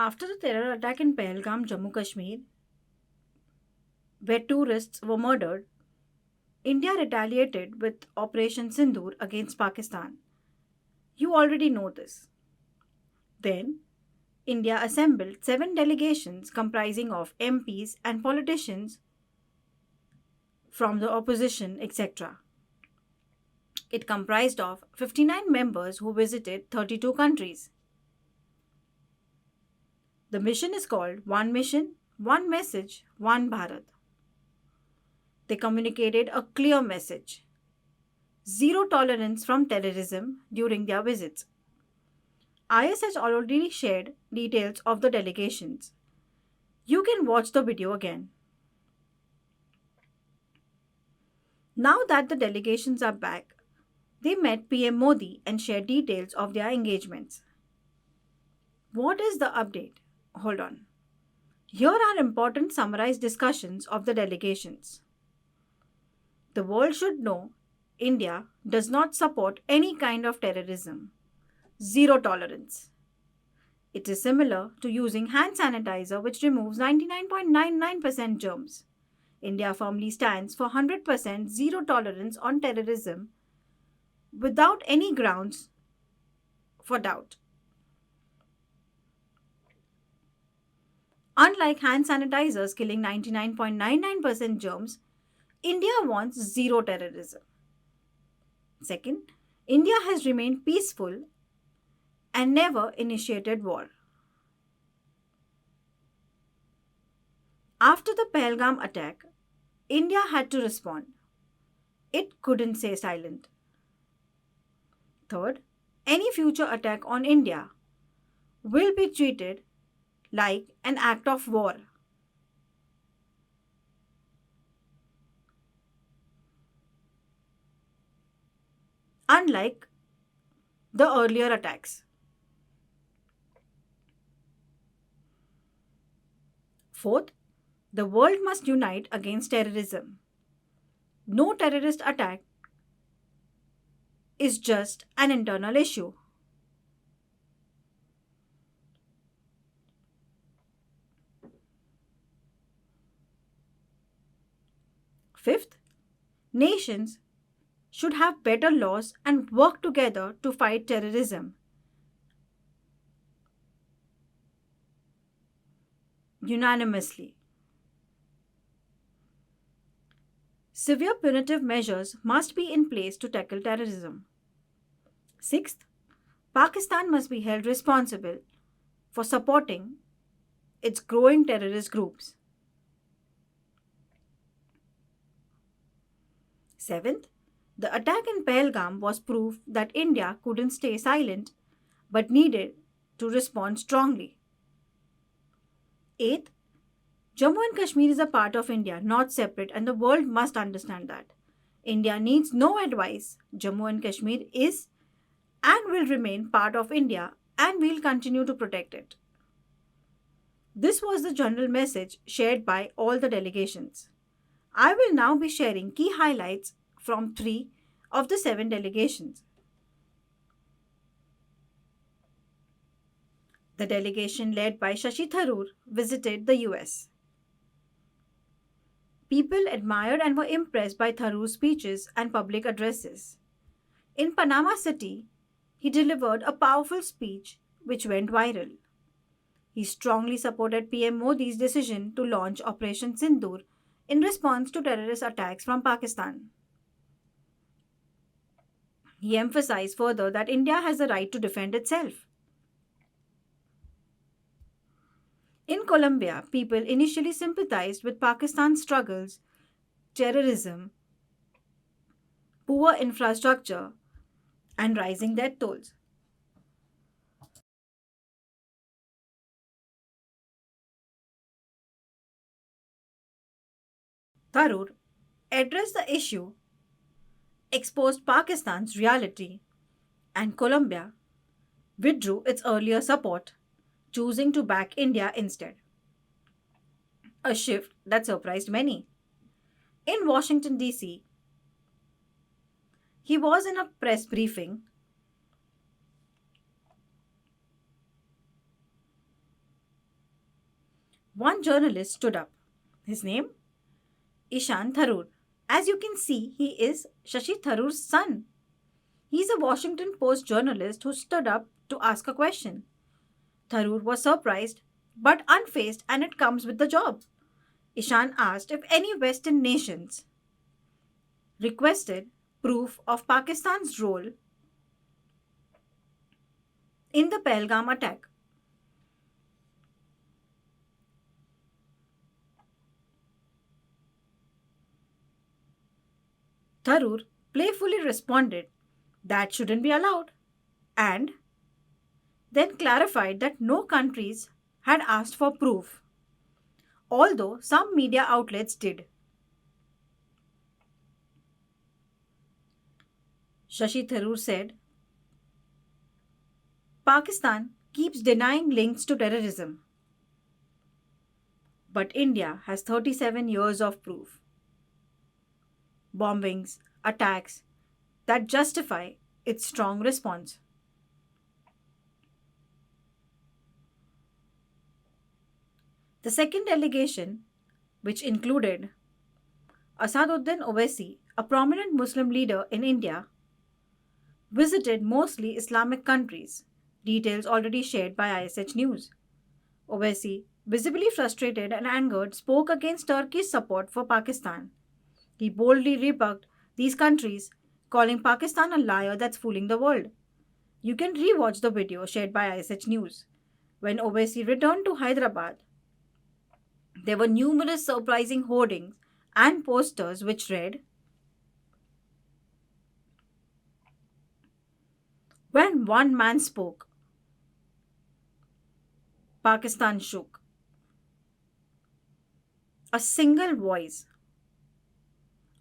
After the terror attack in Pahalgam, Jammu Kashmir, where tourists were murdered, India retaliated with Operation Sindoor against Pakistan. You already know this. Then, India assembled seven delegations comprising of MPs and politicians from the opposition, etc. It comprised of 59 members who visited 32 countries. The mission is called One Mission, One Message, One Bharat. They communicated a clear message: zero tolerance from terrorism during their visits. IS has already shared details of the delegations. You can watch the video again. Now that the delegations are back, they met PM Modi and shared details of their engagements. What is the update? Hold on. Here are important summarized discussions of the delegations. The world should know India does not support any kind of terrorism. Zero tolerance. It is similar to using hand sanitizer, which removes 99.99% germs. India firmly stands for 100% zero tolerance on terrorism without any grounds for doubt. Unlike hand sanitizers killing 99.99% germs, India wants zero terrorism. Second, India has remained peaceful and never initiated war. After the Pahalgam attack, India had to respond. It couldn't stay silent. Third, any future attack on India will be treated like an act of war. Unlike the earlier attacks. Fourth, the world must unite against terrorism. No terrorist attack is just an internal issue. Fifth, nations should have better laws and work together to fight terrorism. Unanimously. Severe punitive measures must be in place to tackle terrorism. Sixth, Pakistan must be held responsible for supporting its growing terrorist groups. Seventh, the attack in Pahalgam was proof that India couldn't stay silent but needed to respond strongly. Eighth, Jammu and Kashmir is a part of India, not separate, and the world must understand that. India needs no advice. Jammu and Kashmir is and will remain part of India and we'll continue to protect it. This was the general message shared by all the delegations. I will now be sharing key highlights from three of the seven delegations. The delegation led by Shashi Tharoor visited the US. People admired and were impressed by Tharoor's speeches and public addresses. In Panama City, he delivered a powerful speech which went viral. He strongly supported PM Modi's decision to launch Operation Sindoor in response to terrorist attacks from Pakistan. He emphasized further that India has the right to defend itself. In Colombia, people initially sympathized with Pakistan's struggles, terrorism, poor infrastructure, and rising death tolls. Tharoor addressed the issue, exposed Pakistan's reality, and Colombia withdrew its earlier support, choosing to back India instead. A shift that surprised many. In Washington, D.C., he was in a press briefing. One journalist stood up. His name? Ishan Tharoor. As you can see, he is Shashi Tharoor's son. He's a Washington Post journalist who stood up to ask a question. Tharoor was surprised but unfazed, and it comes with the job. Ishan asked if any Western nations requested proof of Pakistan's role in the Pahalgam attack. Tharoor playfully responded that shouldn't be allowed, and then clarified that no countries had asked for proof, although some media outlets did. Shashi Tharoor said Pakistan keeps denying links to terrorism, but India has 37 years of proof. Bombings, attacks that justify its strong response. The second delegation, which included Asaduddin Owaisi, a prominent Muslim leader in India, visited mostly Islamic countries, details already shared by ISH News. Owaisi, visibly frustrated and angered, spoke against Turkey's support for Pakistan. He boldly rebuked these countries, calling Pakistan a liar that's fooling the world. You can rewatch the video shared by ISH News. When Owaisi returned to Hyderabad, there were numerous surprising hoardings and posters which read, "When one man spoke, Pakistan shook. A single voice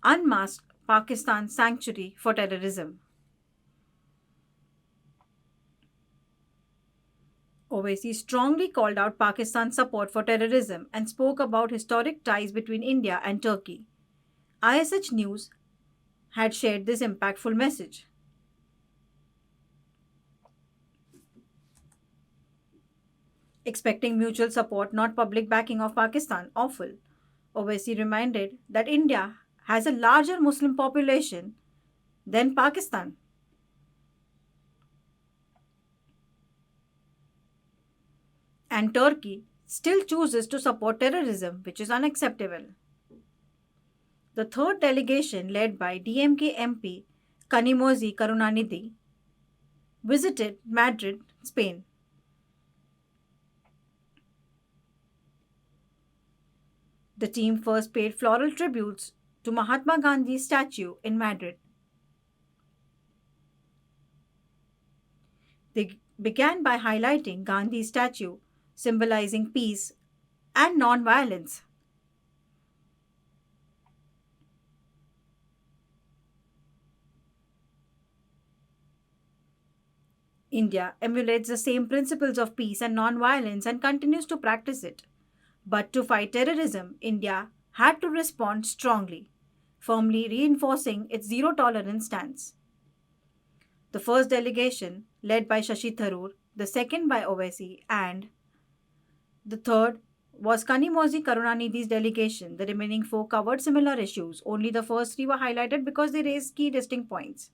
unmasked Pakistan's sanctuary for terrorism." Owaisi strongly called out Pakistan's support for terrorism and spoke about historic ties between India and Turkey. ISH News had shared this impactful message. Expecting mutual support, not public backing of Pakistan, awful. Owaisi reminded that India has a larger Muslim population than Pakistan. And Turkey still chooses to support terrorism, which is unacceptable. The third delegation, led by DMK MP Kanimozi Karunanidhi, visited Madrid, Spain. The team first paid floral tributes to Mahatma Gandhi's statue in Madrid. They began by highlighting Gandhi's statue, symbolizing peace and non-violence. India emulates the same principles of peace and non-violence and continues to practice it. But to fight terrorism, India had to respond strongly, firmly reinforcing its zero tolerance stance. The first delegation, led by Shashi Tharoor, the second by Owaisi, and the third was Kanimozi Karunanidhi's delegation. The remaining four covered similar issues. Only the first three were highlighted because they raised key distinct points.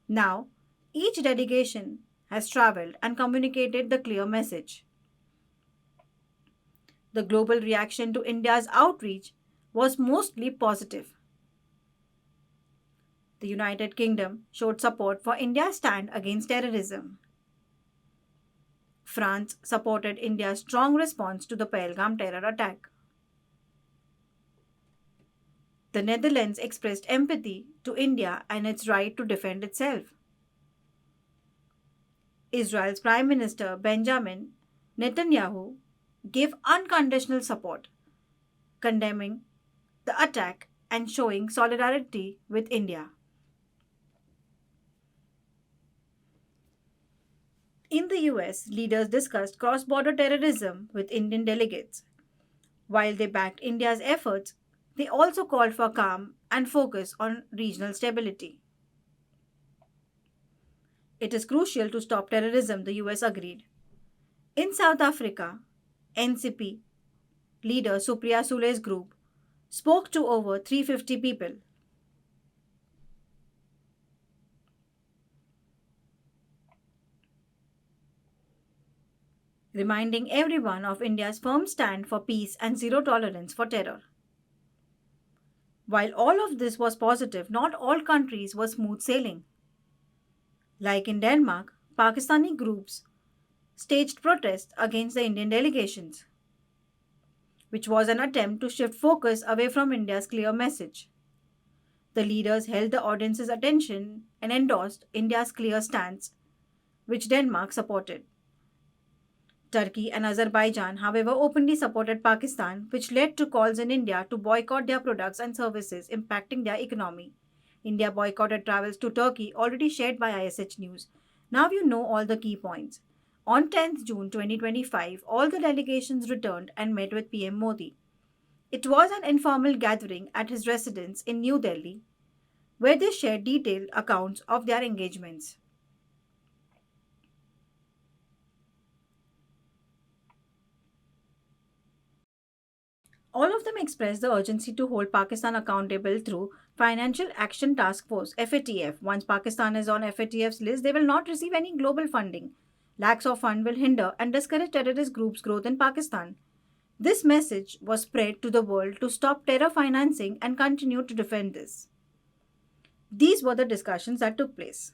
Now, each delegation has travelled and communicated the clear message. The global reaction to India's outreach was mostly positive. The United Kingdom showed support for India's stand against terrorism. France supported India's strong response to the Pahalgam terror attack. The Netherlands expressed empathy to India and its right to defend itself. Israel's Prime Minister Benjamin Netanyahu gave unconditional support, condemning the attack and showing solidarity with India. In the US, leaders discussed cross border terrorism with Indian delegates. While they backed India's efforts, they also called for calm and focus on regional stability. It is crucial to stop terrorism, the US agreed. In South Africa, NCP leader Supriya Sule's group, spoke to over 350 people. Reminding everyone of India's firm stand for peace and zero tolerance for terror. While all of this was positive, not all countries were smooth sailing. Like in Denmark, Pakistani groups staged protests against the Indian delegations, which was an attempt to shift focus away from India's clear message. The leaders held the audience's attention and endorsed India's clear stance, which Denmark supported. Turkey and Azerbaijan, however, openly supported Pakistan, which led to calls in India to boycott their products and services, impacting their economy. India boycotted travels to Turkey, already shared by ISH News. Now you know all the key points. On 10th June 2025, all the delegations returned and met with PM Modi. It was an informal gathering at his residence in New Delhi, where they shared detailed accounts of their engagements. All of them expressed the urgency to hold Pakistan accountable through Financial Action Task Force (FATF). Once Pakistan is on FATF's list, they will not receive any global funding. Lacks of fund will hinder and discourage terrorist groups' growth in Pakistan. This message was spread to the world to stop terror financing and continue to defend this. These were the discussions that took place.